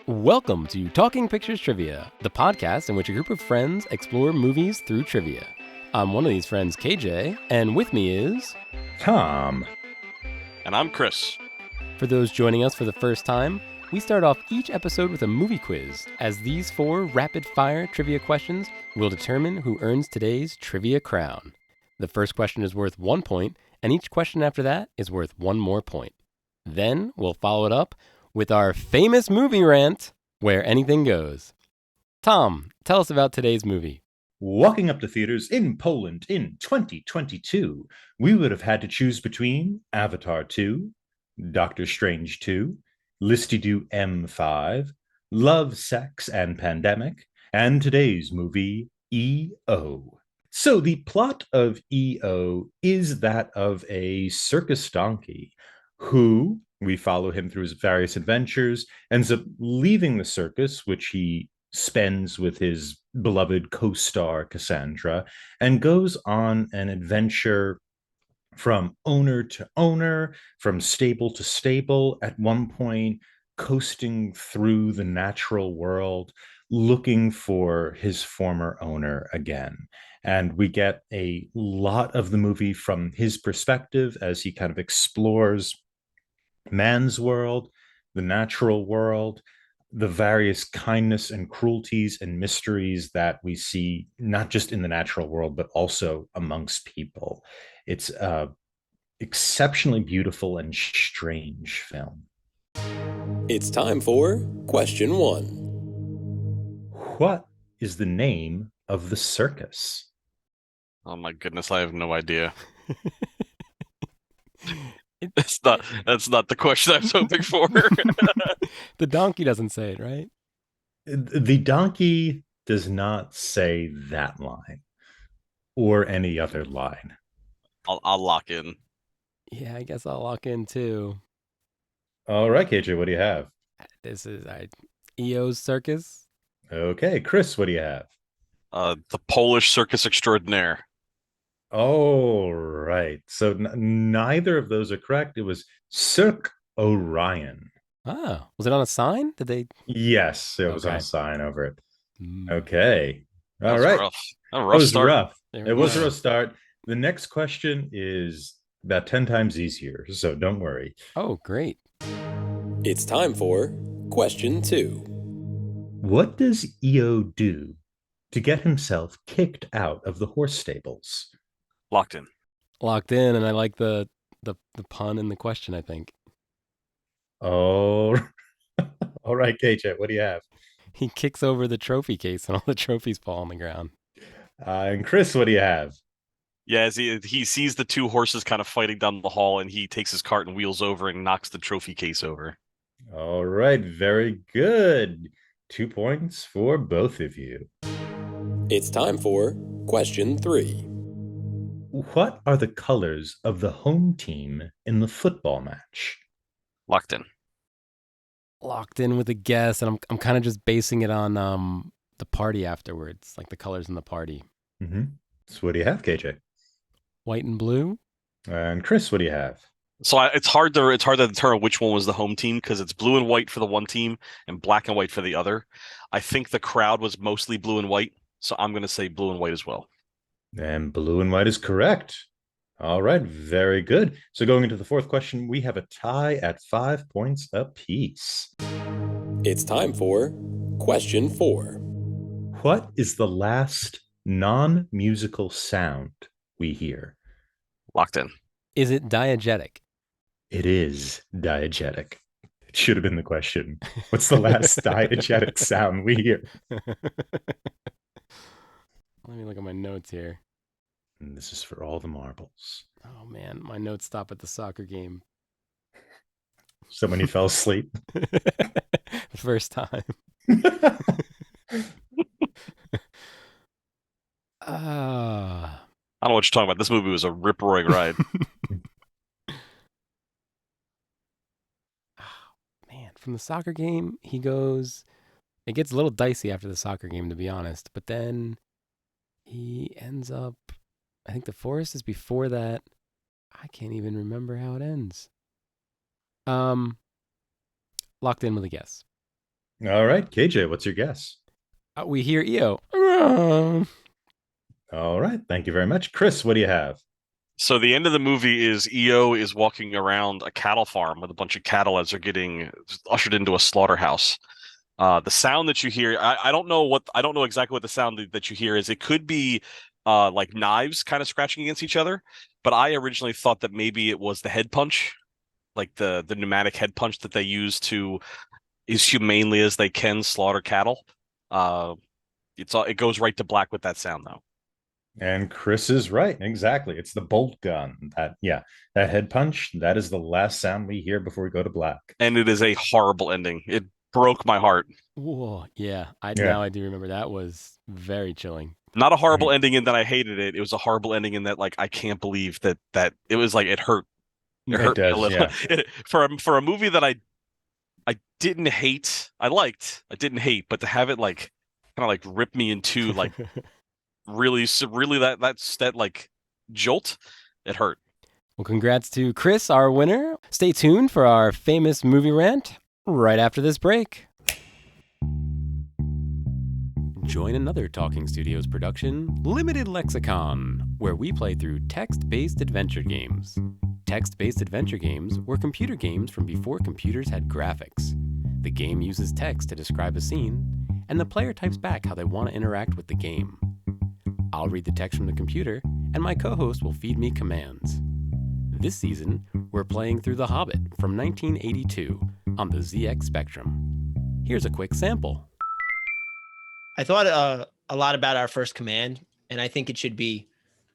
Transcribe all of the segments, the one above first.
Welcome to Talking Pictures Trivia, the podcast in which a group of friends explore movies through trivia. I'm one of these friends, KJ, and with me is... Tom. And I'm Chris. For those joining us for the first time, we start off each episode with a movie quiz, as these 4 rapid-fire trivia questions will determine who earns today's trivia crown. The first question is worth 1 point, and each question after that is worth 1 more point. Then we'll follow it up with our famous movie rant, Where Anything Goes. Tom, tell us about today's movie. Walking up to theaters in Poland in 2022, we would have had to choose between Avatar 2, Doctor Strange 2, Listy-Doo M5, Love, Sex, and Pandemic, and today's movie, E.O. So the plot of E.O. is that of a circus donkey who... we follow him through his various adventures, ends up leaving the circus, which he spends with his beloved co-star Cassandra, and goes on an adventure from owner to owner, from stable to stable, at one point coasting through the natural world, looking for his former owner again. And we get a lot of the movie from his perspective as he kind of explores man's world, the natural world, the various kindness and cruelties and mysteries that we see, not just in the natural world, but also amongst people. It's an exceptionally beautiful and strange film. It's time for question 1. What is the name of the circus? Oh my goodness, I have no idea. That's not the question I was hoping for. The donkey doesn't say it, right? The donkey does not say that line or any other line. I'll lock in. Yeah, I guess I'll lock in too. All right, KJ, what do you have? This is E.O.'s Circus. Okay, Chris, what do you have? The Polish Circus Extraordinaire. All right. So neither of those are correct. It was Cirque Orion. Oh, was it on a sign? Did they? Yes, it was on Okay. a sign over it. Mm. Okay. That All was right. rough. A That rough was start. rough. There It we was a go. rough start. The next question is about 10 times easier, so don't worry. Oh, great. It's time for question 2. What does EO do to get himself kicked out of the horse stables? Locked in. Locked in, and I like the pun in the question, I think. Oh, all right, KJ, what do you have? He kicks over the trophy case and all the trophies fall on the ground. And Chris, what do you have? Yeah, as he sees the 2 horses kind of fighting down the hall, and he takes his cart and wheels over and knocks the trophy case over. All right, very good. 2 points for both of you. It's time for question 3. What are the colors of the home team in the football match? Locked in. Locked in with a guess, and I'm kind of just basing it on the party afterwards, like the colors in the party. Mm-hmm. So what do you have, KJ? White and blue. And Chris, what do you have? So it's hard to determine which one was the home team because it's blue and white for the one team and black and white for the other. I think the crowd was mostly blue and white, so I'm going to say blue and white as well. And blue and white is correct. All right, very good. So going into the 4th question, we have a tie at 5 points apiece. It's time for question 4. What is the last non-musical sound we hear? Locked in. Is it diegetic? It is diegetic. It should have been the question. What's the last diegetic sound we hear? Let me look at my notes here. And this is for all the marbles. Oh man, my notes stop at the soccer game. So when you fell asleep. The first time. I don't know what you're talking about. This movie was a rip-roaring ride. Man, from the soccer game, he goes... It gets a little dicey after the soccer game, to be honest. But then he ends up... I think the forest is before that. I can't even remember how it ends. Locked in with a guess. All right, KJ, what's your guess? We hear EO. All right, thank you very much. Chris, what do you have? So the end of the movie is EO is walking around a cattle farm with a bunch of cattle as they're getting ushered into a slaughterhouse. The sound that you hear, I don't know exactly what the sound that you hear is. It could be like knives kind of scratching against each other, but I originally thought that maybe it was the head punch, like the pneumatic head punch that they use to as humanely as they can slaughter cattle. Uh, it goes right to black with that sound though. And Chris is right. Exactly. It's the bolt gun. That head punch, that is the last sound we hear before we go to black. And it is a horrible ending. It broke my heart. Whoa, yeah. Yeah. Now I do remember that was very chilling. Not a horrible ending in that I hated it. It was a horrible ending in that like I can't believe that it was like it hurt. It hurt me a does, little. yeah. For a movie that I didn't hate, I didn't hate, but to have it like kind of like rip me into like really that like jolt, it hurt. Well, congrats to Chris, our winner. Stay tuned for our famous movie rant right after this break. Join another Talking Studios production, Limited Lexicon, where we play through text-based adventure games. Text-based adventure games were computer games from before computers had graphics. The game uses text to describe a scene, and the player types back how they want to interact with the game. I'll read the text from the computer, and my co-host will feed me commands. This season, we're playing through The Hobbit from 1982 on the ZX Spectrum. Here's a quick sample. I thought a lot about our first command, and I think it should be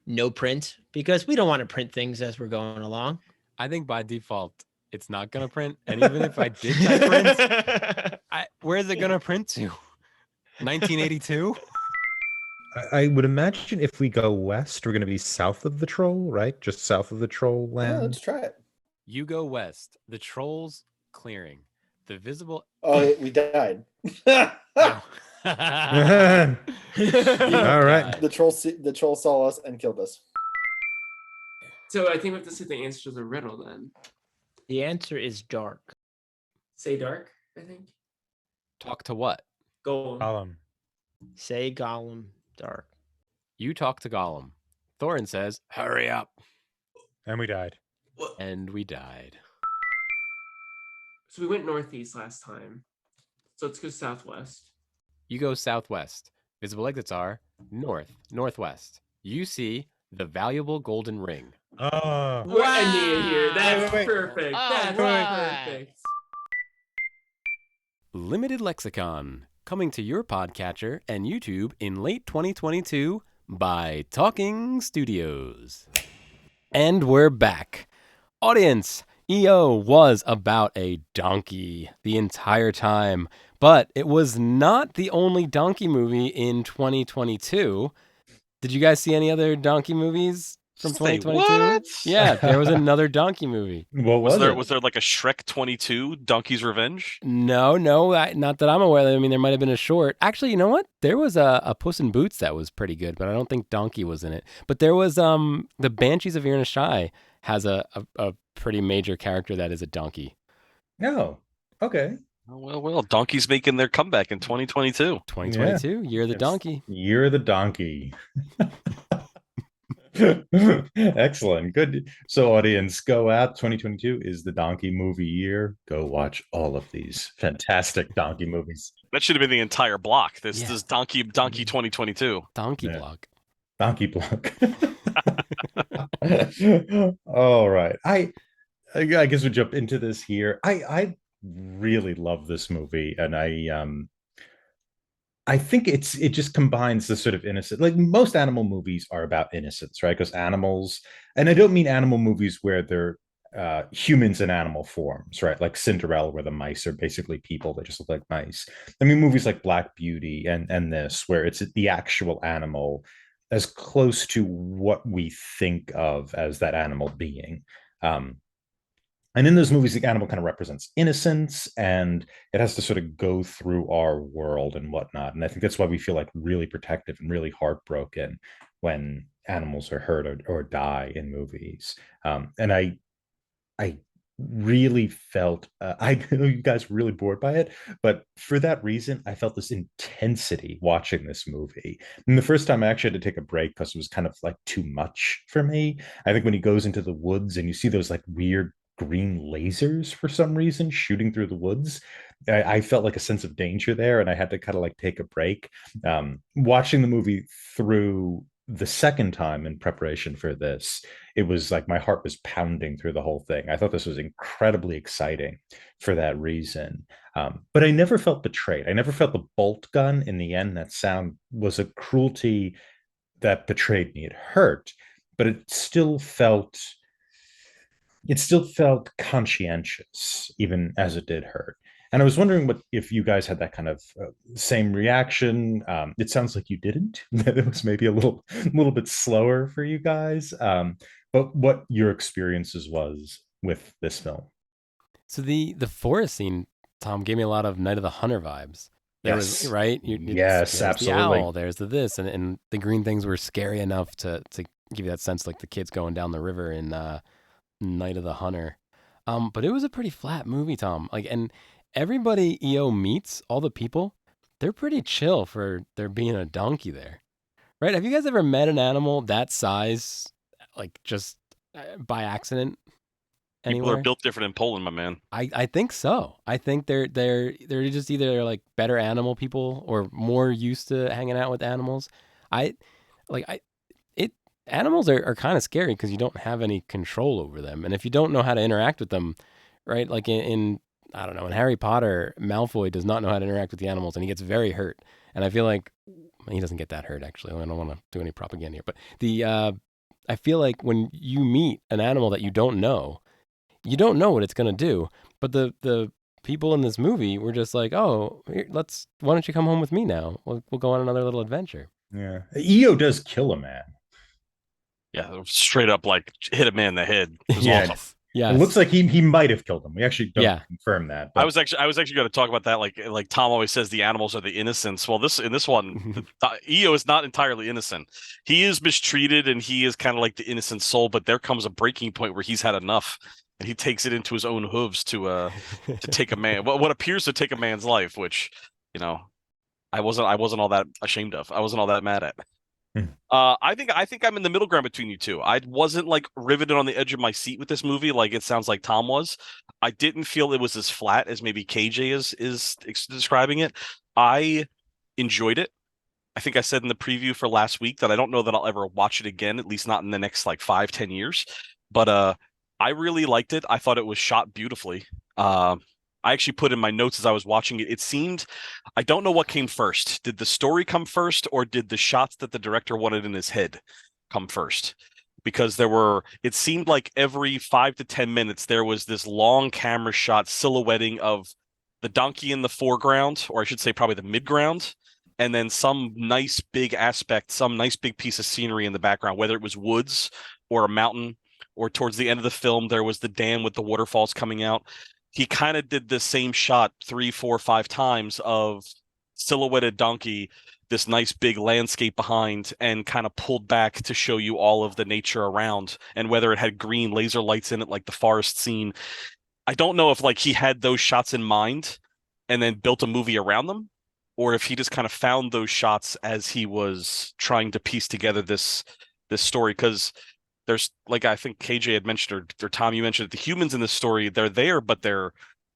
no print because we don't want to print things as we're going along. I think by default, it's not going to print. And even if I did type print, where is it going to print to? 1982? I would imagine if we go west, we're going to be south of the troll, right? Just south of the troll land. Yeah, let's try it. You go west. The troll's clearing. The visible. Oh, we died. No. All right. The troll saw us and killed us. So I think we have to say the answer to the riddle then. The answer is dark. Say dark, I think. Talk to what? Gollum. Say Gollum dark. You talk to Gollum. Thorin says, hurry up. And we died. And we died. So we went northeast last time. So let's go southwest. You go southwest. Visible exits are north, northwest. You see the valuable golden ring. Oh. We're ending it here. That's Wait. perfect. All That's right. perfect. Limited Lexicon, coming to your podcatcher and YouTube in late 2022 by Talking Studios. And we're back. Audience, EO was about a donkey the entire time, but it was not the only donkey movie in 2022. Did you guys see any other donkey movies from Say 2022? what? Yeah, there was another donkey movie. What Was there it? was there like a Shrek 22 Donkey's Revenge? No, not that I'm aware of. I mean, there might have been a short. Actually, you know what? There was a Puss in Boots that was pretty good, but I don't think Donkey was in it. But there was the Banshees of Inisherin has a pretty major character that is a donkey. No. Okay. Oh, well, donkeys making their comeback in 2022. 2022, Year of the It's Donkey. Year of the donkey. Excellent. Good. So, audience, go out. 2022 is the donkey movie year. Go watch all of these fantastic donkey movies. That should have been the entire block. This Yeah. this Donkey 2022. Donkey Yeah. Block. Donkey block. All right. I guess we'll jump into this here. I really love this movie, and I think it just combines the sort of innocent, like most animal movies are about innocence, right? Because animals, and I don't mean animal movies where they're humans in animal forms, right? Like Cinderella, where the mice are basically people that just look like mice. I mean, movies like Black Beauty and this, where it's the actual animal as close to what we think of as that animal being. And in those movies, the animal kind of represents innocence, and it has to sort of go through our world and whatnot. And I think that's why we feel like really protective and really heartbroken when animals are hurt or die in movies. And I really felt I know you guys were really bored by it, but for that reason I felt this intensity watching this movie. And the first time I actually had to take a break because it was kind of like too much for me. I think when he goes into the woods and you see those like weird green lasers for some reason shooting through the woods, I felt like a sense of danger there, and I had to kind of like take a break. Watching the movie through the second time in preparation for this, it was like my heart was pounding through the whole thing. I thought this was incredibly exciting for that reason. But I never felt betrayed. I never felt the bolt gun in the end. That sound was a cruelty that betrayed me. It hurt, but it still felt conscientious, even as it did hurt. And I was wondering what if you guys had that kind of same reaction. It sounds like you didn't. That it was maybe a little bit slower for you guys. But what your experiences was with this film. So the forest scene, Tom, gave me a lot of Night of the Hunter vibes. There was Yes. right. Yes, There's the absolutely. owl. There's the this, and the green things were scary enough to give you that sense, like the kids going down the river in Night of the Hunter. But it was a pretty flat movie, Tom. Like, and everybody EO meets, all the people, they're pretty chill for there being a donkey there, right? Have you guys ever met an animal that size, like just by accident People are anywhere? built different in Poland, my man. I think so. I think they're just either like better animal people or more used to hanging out with animals. I like I it Animals are kind of scary because you don't have any control over them. And if you don't know how to interact with them, right? Like in I don't know, in Harry Potter, Malfoy does not know how to interact with the animals and he gets very hurt. And I feel like he doesn't get that hurt actually. I don't want to do any propaganda here, but the I feel like when you meet an animal that you don't know what it's gonna do. But the people in this movie were just like, oh, here, why don't you come home with me now? We'll go on another little adventure. Yeah. EO does kill a man. Yeah, straight up like hit a man in the head. It was Yeah. awesome. Yes, It looks yes, like he might have killed him. We actually don't yeah, confirm that, I but was actually going to talk about that. Like Tom always says, the animals are the innocents. Well, this one, EO is not entirely innocent. He is mistreated, and he is kind of like the innocent soul. But there comes a breaking point where he's had enough, and he takes it into his own hooves to take a man, what appears to take a man's life, which you know I wasn't all that ashamed of. I wasn't all that mad at. Hmm. I think I'm in the middle ground between you two. I wasn't like riveted on the edge of my seat with this movie, like it sounds like Tom was. I didn't feel it was as flat as maybe KJ is describing it. I enjoyed it. I think I said in the preview for last week that I don't know that I'll ever watch it again, at least not in the next like 5-10 years. But I really liked it. I thought it was shot beautifully. I actually put in my notes as I was watching it. It seemed, I don't know what came first. Did the story come first, or did the shots that the director wanted in his head come first? Because it seemed like every 5 to 10 minutes, there was this long camera shot silhouetting of the donkey in the foreground, or I should say probably the midground, and then some nice big aspect, some nice big piece of scenery in the background, whether it was woods or a mountain, or towards the end of the film, there was the dam with the waterfalls coming out. He kind of did the same shot 3, 4, 5 times of silhouetted donkey, this nice big landscape behind, and kind of pulled back to show you all of the nature around, and whether it had green laser lights in it like the forest scene. I don't know if like he had those shots in mind and then built a movie around them, or if he just kind of found those shots as he was trying to piece together this story. Because there's, like, I think KJ had mentioned, or Tom, you mentioned, the humans in this story, they're there, but they're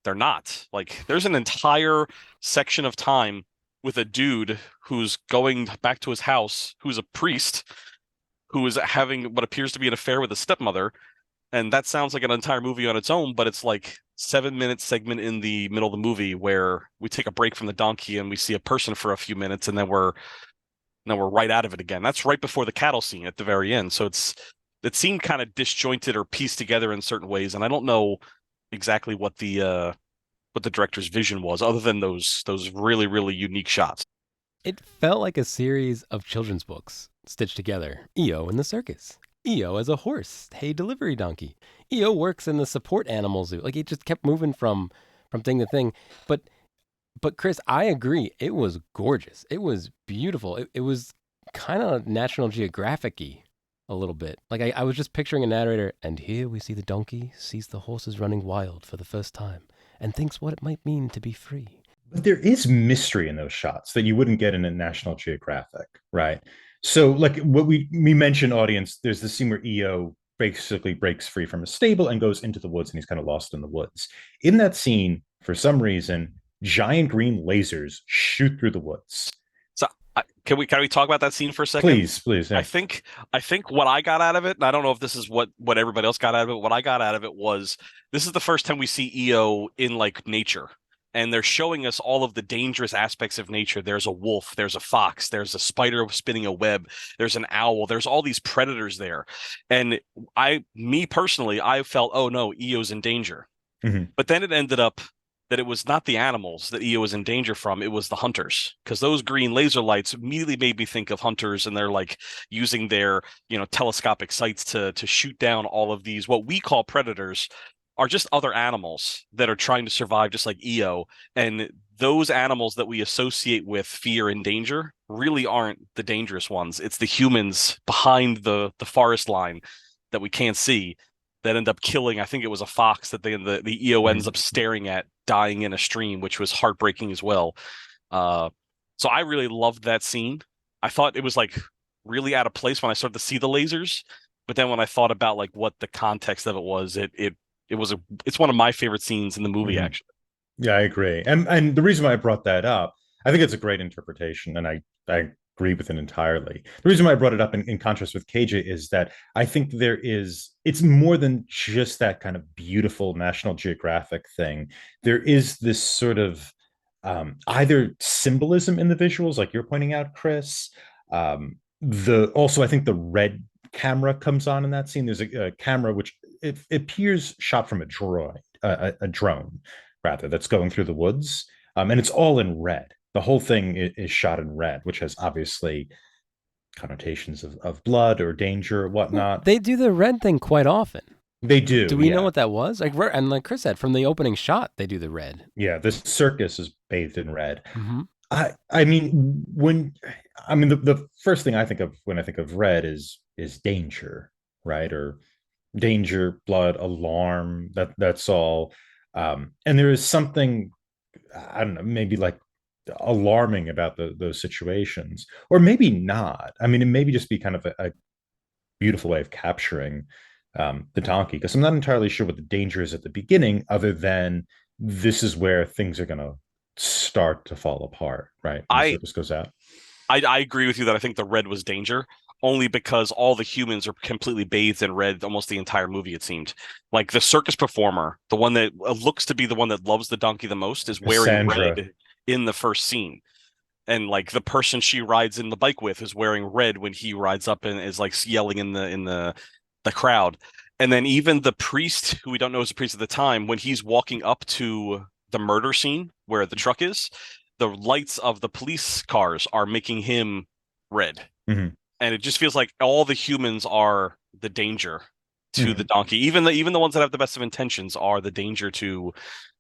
not. Like, there's an entire section of time with a dude who's going back to his house, who's a priest, who is having what appears to be an affair with a stepmother. And that sounds like an entire movie on its own, but it's like 7 minute segment in the middle of the movie where we take a break from the donkey and we see a person for a few minutes, and then we're right out of it again. That's right before the cattle scene at the very end. So it seemed kind of disjointed or pieced together in certain ways, and I don't know exactly what the director's vision was, other than those really really unique shots. It felt like a series of children's books stitched together. EO in the circus. EO as a horse, hay delivery donkey. EO works in the support animal zoo. Like it just kept moving from thing to thing. But Chris, I agree. It was gorgeous. It was beautiful. It was kind of National Geographic-y a little bit. Like I was just picturing a narrator, and here we see the donkey sees the horses running wild for the first time and thinks what it might mean to be free. But there is mystery in those shots that you wouldn't get in a National Geographic, right? So, like what we mentioned, audience, there's the scene where EO basically breaks free from a stable and goes into the woods, and he's kind of lost in the woods. In that scene, for some reason, giant green lasers shoot through the woods. So can we talk about that scene for a second? Please. Yeah. I think what I got out of it, and I don't know if this is what everybody else got out of it. What I got out of it was this is the first time we see EO in like nature. And they're showing us all of the dangerous aspects of nature. There's a wolf, there's a fox, there's a spider spinning a web, there's an owl, there's all these predators there. And me personally, I felt, oh no, EO's in danger. Mm-hmm. But then it ended up that it was not the animals that EO was in danger from, it was the hunters. Because those green laser lights immediately made me think of hunters, and they're like using their, telescopic sights to shoot down all of these, what we call predators, are just other animals that are trying to survive just like EO. And those animals that we associate with fear and danger really aren't the dangerous ones. It's the humans behind the forest line that we can't see that end up killing. I think it was a fox that the EO ends up staring at dying in a stream, which was heartbreaking as well. So I really loved that scene. I thought it was like really out of place when I started to see the lasers. But then when I thought about like what the context of it was, it's one of my favorite scenes in the movie, actually. Yeah, I agree. And the reason why I brought that up, I think it's a great interpretation, and I agree with it entirely. The reason why I brought it up in contrast with KJ is that I think it's more than just that kind of beautiful National Geographic thing. There is this sort of either symbolism in the visuals, like you're pointing out, Chris. Also, I think the red camera comes on in that scene. There's a camera which it appears shot from a drone rather, that's going through the woods, and it's all in red. The whole thing is shot in red, which has obviously connotations of blood or danger or whatnot. They do the red thing quite often. They do. Do we know what that was? And like Chris said, from the opening shot, they do the red. Yeah, this circus is bathed in red. Mm-hmm. I mean, the first thing I think of when I think of red is danger, right? Or danger, blood, alarm. That's all. And there is something, I don't know, maybe like alarming about those situations, or maybe not. I mean, it maybe just be kind of a beautiful way of capturing the donkey, because I'm not entirely sure what the danger is at the beginning, other than this is where things are going to start to fall apart, right? The circus goes out. I agree with you that I think the red was danger, only because all the humans are completely bathed in red almost the entire movie, it seemed. Like the circus performer, the one that looks to be the one that loves the donkey the most, is wearing Sandra. red in the first scene. And like the person she rides in the bike with is wearing red when he rides up and is like yelling in the crowd. And then even the priest, who we don't know is a priest at the time, when he's walking up to the murder scene where the truck is, the lights of the police cars are making him red. Mm-hmm. And it just feels like all the humans are the danger to the donkey. Even the ones that have the best of intentions are the danger to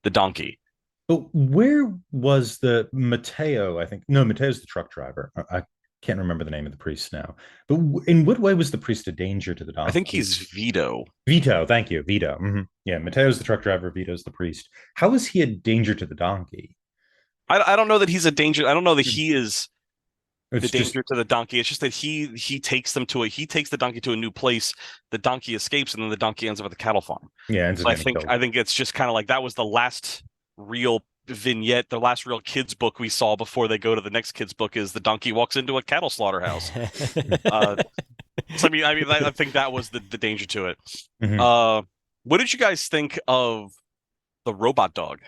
the donkey. But where was the Mateo? I think no, Mateo's the truck driver. I can't remember the name of the priest now. But in what way was the priest a danger to the donkey? I think he's Vito. Vito, thank you, Vito. Mm-hmm. Yeah, Mateo's the truck driver. Vito's the priest. How is he a danger to the donkey? I don't know that he's a danger. I don't know that he is the It's danger to the donkey. It's just that he takes the donkey to a new place. The donkey escapes, and then the donkey ends up at the cattle farm. Yeah, so I think it's just kind of like that was the last real vignette, the last real kids book we saw before they go to the next kids book is the donkey walks into a cattle slaughterhouse. So I think that was the danger to it. Mm-hmm. What did you guys think of the robot dog?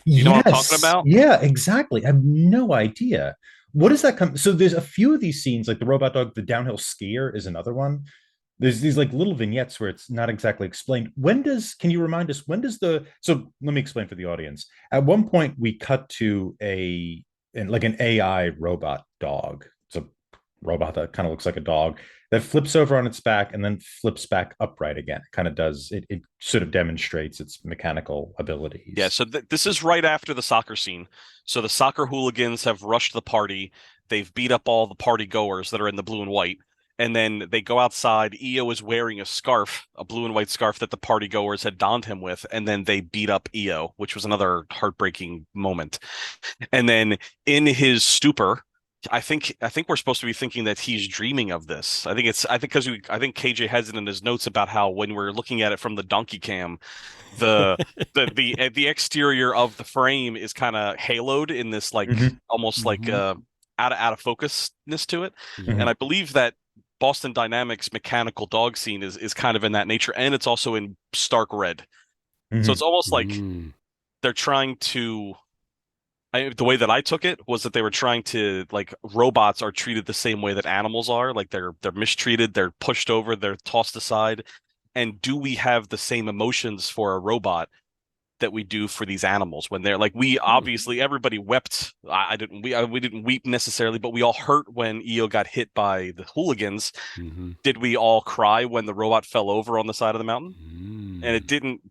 You know what I'm talking about? Yeah, exactly. I have no idea. What does that come? So there's a few of these scenes, like the robot dog, the downhill skier is another one. There's these like little vignettes where it's not exactly explained. Can you remind us, so let me explain for the audience. At one point we cut to an AI robot dog. It's a robot that kind of looks like a dog that flips over on its back and then flips back upright again. It kind of does, it sort of demonstrates its mechanical abilities. Yeah, so this is right after the soccer scene. So the soccer hooligans have rushed the party. They've beat up all the party goers that are in the blue and white. And then they go outside. EO is wearing a scarf, a blue and white scarf that the party goers had donned him with, and then they beat up EO, which was another heartbreaking moment. And then in his stupor, I think we're supposed to be thinking that he's dreaming of this. I think KJ has it in his notes about how when we're looking at it from the donkey cam, the the exterior of the frame is kind of haloed in this like almost like out of focusness to it. Yeah. And I believe that Boston Dynamics mechanical dog scene is kind of in that nature, and it's also in stark red. So it's almost like they're trying to. The way that I took it was that they were trying to like robots are treated the same way that animals are, like they're mistreated, they're pushed over, they're tossed aside. And do we have the same emotions for a robot that we do for these animals when they're like we obviously everybody wept. I didn't we didn't weep necessarily, but we all hurt when EO got hit by the hooligans. Did we all cry when the robot fell over on the side of the mountain? And it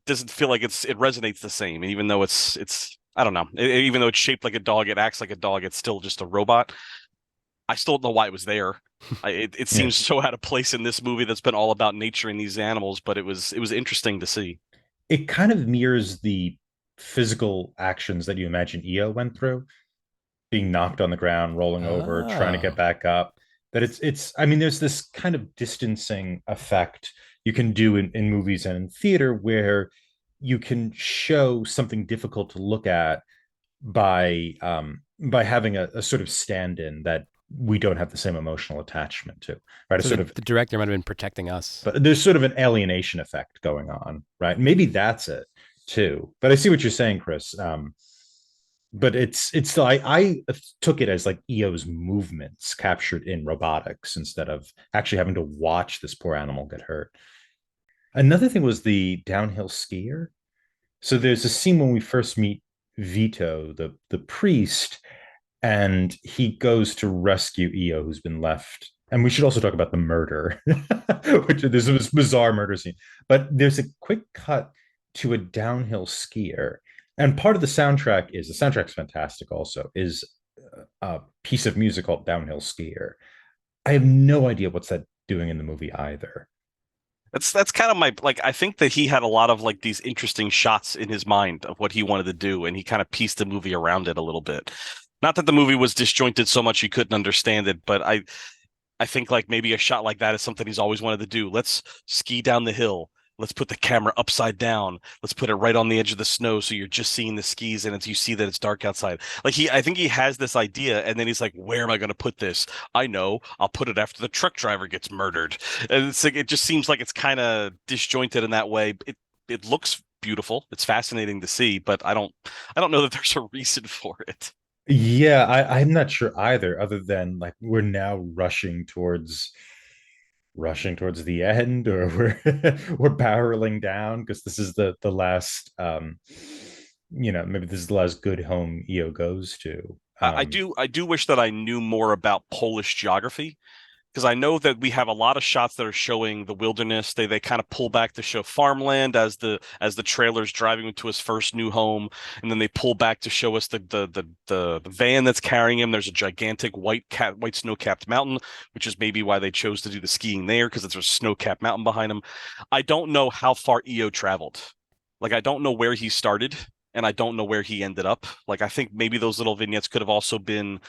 doesn't feel like it resonates the same. And even though it's I don't know. Even though it's shaped like a dog, it acts like a dog. It's still just a robot. I still don't know why it was there. It seems so out of place in this movie that's been all about nature and these animals, but it was interesting to see. It kind of mirrors the physical actions that you imagine EO went through, being knocked on the ground, rolling over, trying to get back up. That it's. I mean, there's this kind of distancing effect you can do in movies and in theater where you can show something difficult to look at by having a sort of stand-in that we don't have the same emotional attachment to, right? So the director might have been protecting us, but there's sort of an alienation effect going on, right? Maybe that's it too. But I see what you're saying, Chris. But it's still I took it as like EO's movements captured in robotics instead of actually having to watch this poor animal get hurt. Another thing was the downhill skier. So there's a scene when we first meet Vito, the priest, and he goes to rescue EO, who's been left. And we should also talk about the murder, which there's this bizarre murder scene. But there's a quick cut to a downhill skier. And part of the soundtrack's fantastic also, is a piece of music called Downhill Skier. I have no idea what's that doing in the movie either. That's kind of my like I think that he had a lot of like these interesting shots in his mind of what he wanted to do, and he kind of pieced the movie around it a little bit. Not that the movie was disjointed so much you couldn't understand it, but I think like maybe a shot like that is something he's always wanted to do. Let's ski down the hill. Let's put the camera upside down. Let's put it right on the edge of the snow so you're just seeing the skis and you see that it's dark outside. Like I think he has this idea, and then he's like, where am I going to put this? I know, I'll put it after the truck driver gets murdered. And it's like it just seems like it's kind of disjointed in that way. It looks beautiful. It's fascinating to see, but I don't know that there's a reason for it. Yeah, I'm not sure either, other than like we're now rushing towards the end, or we're barreling down because this is the last maybe this is the last good home EO goes to. I do wish that I knew more about Polish geography, because I know that we have a lot of shots that are showing the wilderness. They kind of pull back to show farmland as the trailer's driving to his first new home, and then they pull back to show us the van that's carrying him. There's a gigantic white snow-capped mountain, which is maybe why they chose to do the skiing there, because there's a snow-capped mountain behind him. I don't know how far EO traveled. Like, I don't know where he started, and I don't know where he ended up. Like, I think maybe those little vignettes could have also been,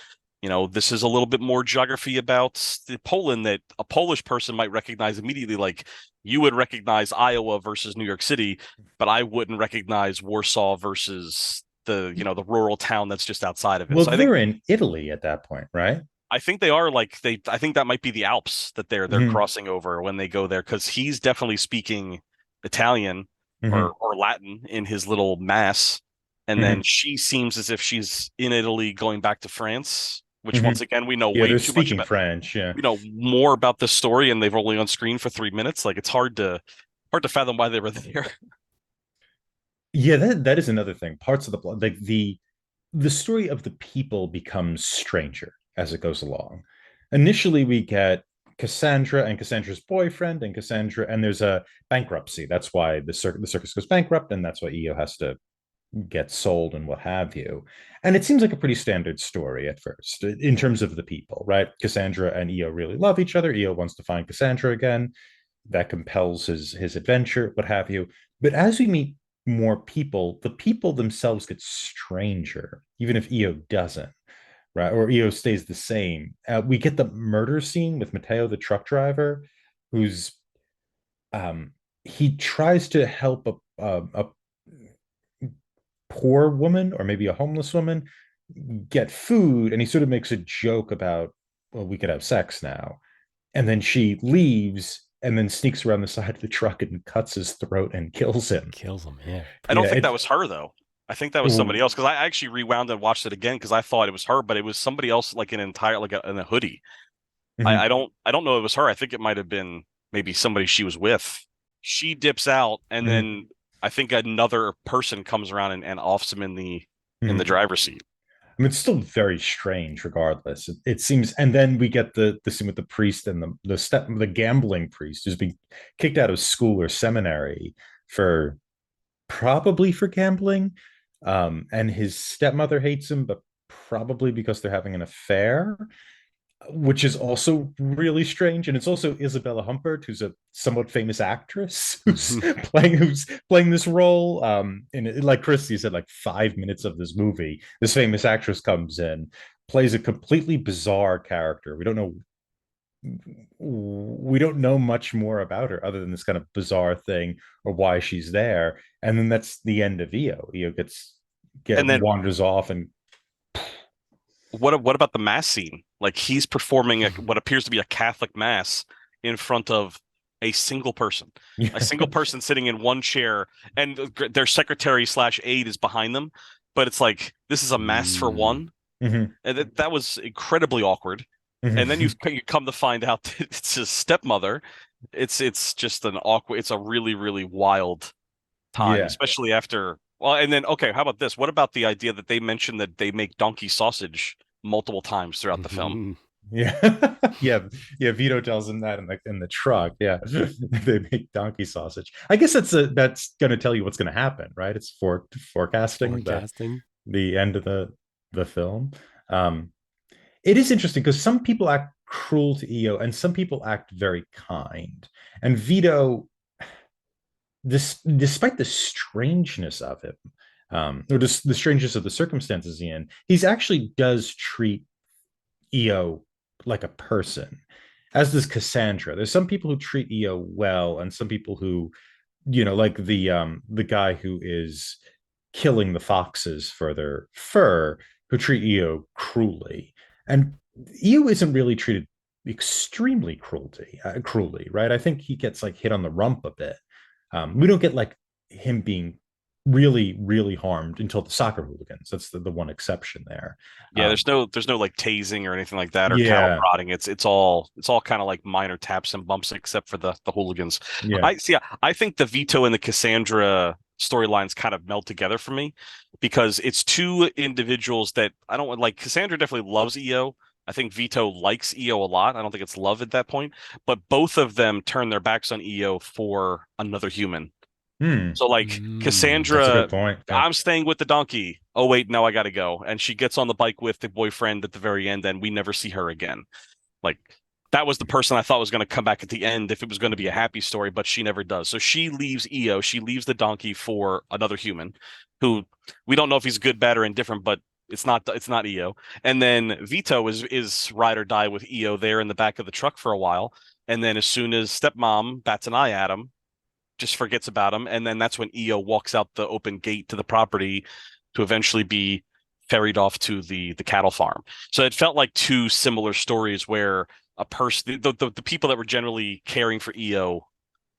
this is a little bit more geography about Poland that a Polish person might recognize immediately. Like, you would recognize Iowa versus New York City, but I wouldn't recognize Warsaw versus the rural town that's just outside of it. Well, so they're in Italy at that point, right? I think they are I think that might be the Alps that they're crossing over when they go there, because he's definitely speaking Italian or Latin in his little mass. And then she seems as if she's in Italy going back to France, which once again, we know way too much about French. Yeah. We know more about this story, and they've only on screen for 3 minutes. Like, it's hard to fathom why they were there. Yeah, that is another thing. Parts of the plot, like the story of the people becomes stranger as it goes along. Initially, we get Cassandra and Cassandra's boyfriend, and there's a bankruptcy. That's why the circus goes bankrupt, and that's why EO has to gets sold and what have you. And it seems like a pretty standard story at first in terms of the people, right? Cassandra and Io really love each other. Io wants to find Cassandra again. That compels his adventure, what have you. But as we meet more people, the people themselves get stranger, even if Io doesn't, right? Or Io stays the same. We get the murder scene with Matteo, the truck driver, who's he tries to help a poor woman or maybe a homeless woman get food, and he sort of makes a joke about, well, we could have sex now, and then she leaves and then sneaks around the side of the truck and cuts his throat and kills him. Yeah. I don't Yeah, think that was her though. I think that was somebody else, because I actually rewound and watched it again because I thought it was her, but it was somebody else, like an entire in a hoodie. Mhm. I don't know it was her. I think it might have been maybe somebody she was with. She dips out, and then I think another person comes around and offs him in the driver's seat. I mean, it's still very strange, regardless. It seems, and then we get the scene with the priest and the gambling priest who's been kicked out of school or seminary for probably for gambling, and his stepmother hates him, but probably because they're having an affair, which is also really strange. And it's also Isabella Humpert, who's a somewhat famous actress, who's playing this role. And like Christy said, like 5 minutes of this movie, this famous actress comes in, plays a completely bizarre character. We don't know much more about her other than this kind of bizarre thing or why she's there. And then that's the end of Io. Io And then wanders off. And what about the mass scene? Like, he's performing what appears to be a Catholic mass in front of a single person, sitting in one chair, and their secretary / aide is behind them. But it's like, this is a mass for one. Mhm. And that was incredibly awkward. And then you come to find out that it's his stepmother. It's just an awkward. It's a really, really wild time, Yeah. especially after. Well, and then, okay, how about this? What about the idea that they mentioned that they make donkey sausage multiple times throughout the film? Yeah, yeah. Vito tells him that in the truck. Yeah, they make donkey sausage. I guess that's going to tell you what's going to happen, right? It's forecasting the end of the film. It is interesting because some people act cruel to Io and some people act very kind. And Vito, despite the strangeness of him, or just the strangeness of the circumstances he's actually does treat Io like a person, as does Cassandra. There's some people who treat Io well, and some people who, like the guy who is killing the foxes for their fur, who treat Io cruelly. And Io isn't really treated extremely cruelly, right? I think he gets like hit on the rump a bit. We don't get like him being really, really harmed until the soccer hooligans. That's the one exception there. Yeah, there's no like tasing or anything like that, or cattle prodding. It's all kind of like minor taps and bumps, except for the hooligans. Yeah. I think the Vito and the Cassandra storylines kind of meld together for me, because it's two individuals that I don't like. Cassandra definitely loves Io. I think Vito likes Io a lot. I don't think it's love at that point, but both of them turn their backs on Io for another human. So like Cassandra, that's a good point. Yeah. I'm staying with the donkey. Oh wait, now I gotta go. And she gets on the bike with the boyfriend at the very end, and we never see her again. Like, that was the person I thought was going to come back at the end if it was going to be a happy story, but she never does. So she leaves Io. She leaves the donkey for another human, who we don't know if he's good, bad, or indifferent, but it's not Io. And then Vito is ride or die with Io there in the back of the truck for a while. And then as soon as stepmom bats an eye at him, just forgets about him, and then that's when Io walks out the open gate to the property to eventually be ferried off to the cattle farm. So it felt like two similar stories where a person, the people that were generally caring for Io,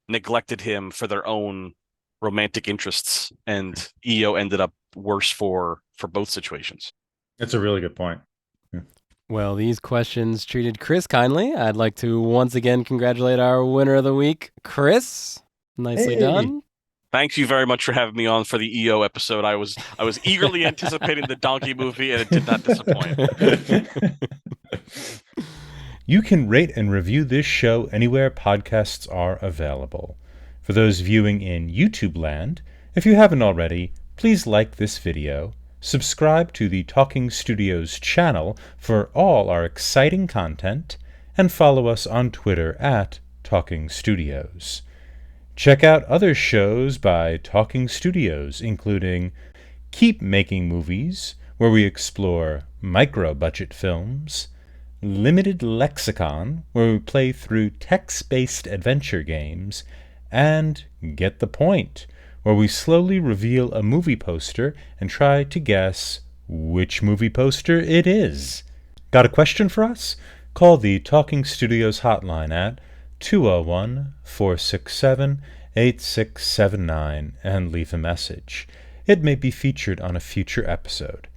neglected him for their own romantic interests, and Io ended up worse for both situations. That's a really good point. Well, these questions treated Chris kindly. I'd like to once again congratulate our winner of the week, Chris. Nicely done. Thank you very much for having me on for the EO episode. I was eagerly anticipating the donkey movie, and it did not disappoint. You can rate and review this show anywhere podcasts are available. For those viewing in YouTube land, if you haven't already, please like this video, subscribe to the Talking Studios channel for all our exciting content, and follow us on Twitter at Talking Studios. Check out other shows by Talking Studios, including Keep Making Movies, where we explore micro-budget films, Limited Lexicon, where we play through text-based adventure games, and Get the Point, where we slowly reveal a movie poster and try to guess which movie poster it is. Got a question for us? Call the Talking Studios hotline at 201-467-8679 and leave a message. It may be featured on a future episode.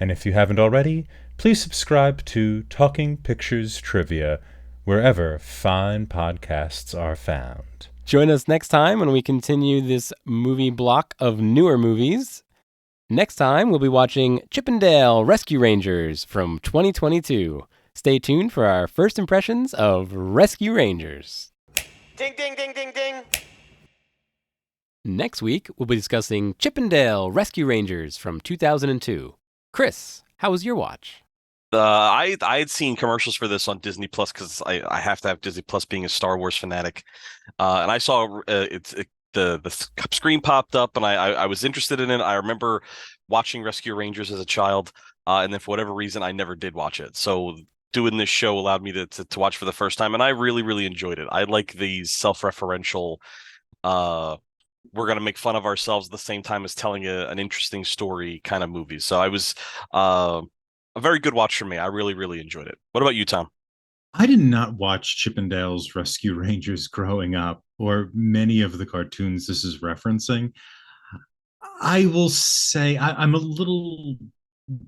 And if you haven't already, please subscribe to Talking Pictures Trivia wherever fine podcasts are found. Join us next time when we continue this movie block of newer movies. Next time, we'll be watching Chippendale Rescue Rangers from 2022. Stay tuned for our first impressions of Rescue Rangers. Ding, ding, ding, ding, ding. Next week, we'll be discussing Chippendale Rescue Rangers from 2002. Chris, how was your watch? I had seen commercials for this on Disney Plus because I have to have Disney Plus, being a Star Wars fanatic, and I saw the screen popped up, and I was interested in it. I remember watching Rescue Rangers as a child, and then for whatever reason I never did watch it. So doing this show allowed me to watch for the first time, and I really enjoyed it. I like these self-referential. We're going to make fun of ourselves at the same time as telling an interesting story kind of movies. So I was a very good watch for me. I really enjoyed it. What about you, Tom? I did not watch Chippendale's Rescue Rangers growing up, or many of the cartoons this is referencing. I will say I'm a little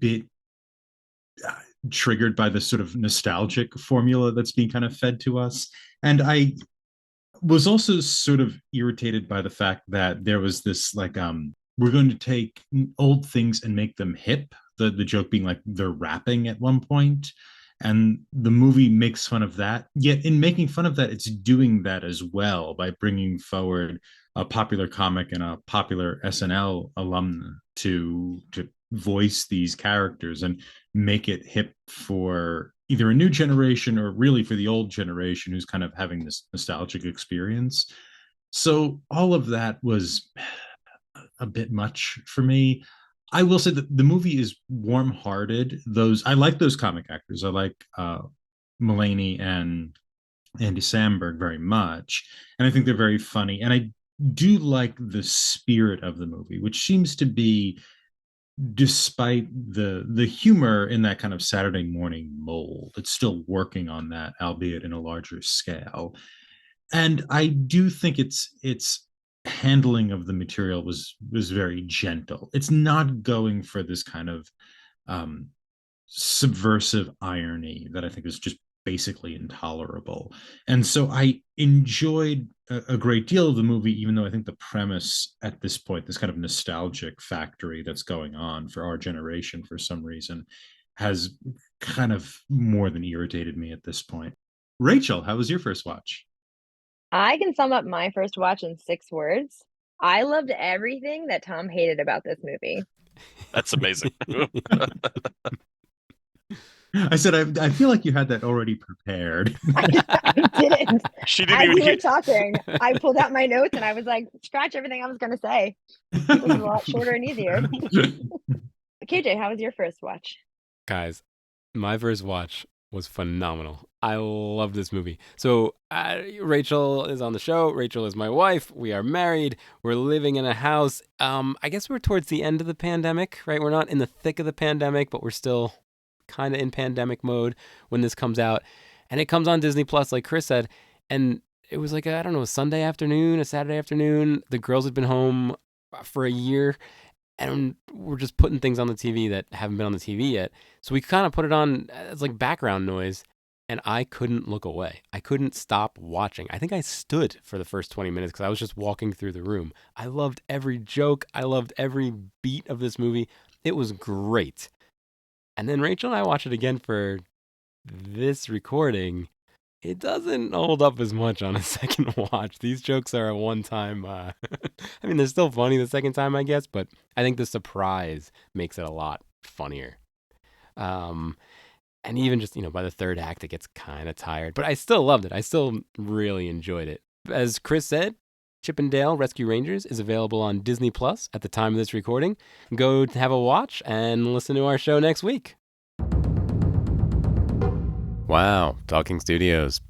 bit triggered by the sort of nostalgic formula that's being kind of fed to us. And I was also sort of irritated by the fact that there was this we're going to take old things and make them hip. The joke being like they're rapping at one point, and the movie makes fun of that. Yet in making fun of that, it's doing that as well by bringing forward a popular comic and a popular SNL alum to voice these characters and make it hip for either a new generation or really for the old generation who's kind of having this nostalgic experience. So all of that was a bit much for me. I will say that the movie is warm-hearted. I like those comic actors. I like Mulaney and Andy Samberg very much, and I think they're very funny. And I do like the spirit of the movie, which seems to be, despite the humor in that kind of Saturday morning mold, it's still working on that, albeit in a larger scale. And I do think its handling of the material was very gentle. It's not going for this kind of subversive irony that I think is just basically intolerable. And so I enjoyed a great deal of the movie, even though I think the premise at this point, this kind of nostalgic factory that's going on for our generation for some reason, has kind of more than irritated me at this point. Rachel, how was your first watch? I can sum up my first watch in 6 words. I loved everything that Tom hated about this movie. That's amazing. I said, I feel like you had that already prepared. I didn't. She didn't As even we were get. talking, I pulled out my notes and I was like, scratch everything I was going to say. It was a lot shorter and easier. KJ, how was your first watch? Guys, my first watch was phenomenal. I love this movie. So Rachel is on the show. Rachel is my wife. We are married. We're living in a house. I guess we're towards the end of the pandemic, right? We're not in the thick of the pandemic, but we're still kind of in pandemic mode when this comes out. And it comes on Disney Plus, like Chris said. And it was like, I don't know, a Sunday afternoon, a Saturday afternoon. The girls had been home for a year. And we're just putting things on the TV that haven't been on the TV yet. So we kind of put it on as like background noise. And I couldn't look away. I couldn't stop watching. I think I stood for the first 20 minutes because I was just walking through the room. I loved every joke. I loved every beat of this movie. It was great. And then Rachel and I watched it again for this recording. it doesn't hold up as much on a second watch. These jokes are a one-time. I mean, they're still funny the second time, I guess, but I think the surprise makes it a lot funnier. And even just, by the third act, it gets kind of tired. But I still loved it. I still really enjoyed it. As Chris said, Chip and Dale Rescue Rangers is available on Disney Plus at the time of this recording. Go have a watch and listen to our show next week. Wow, Talking Studios.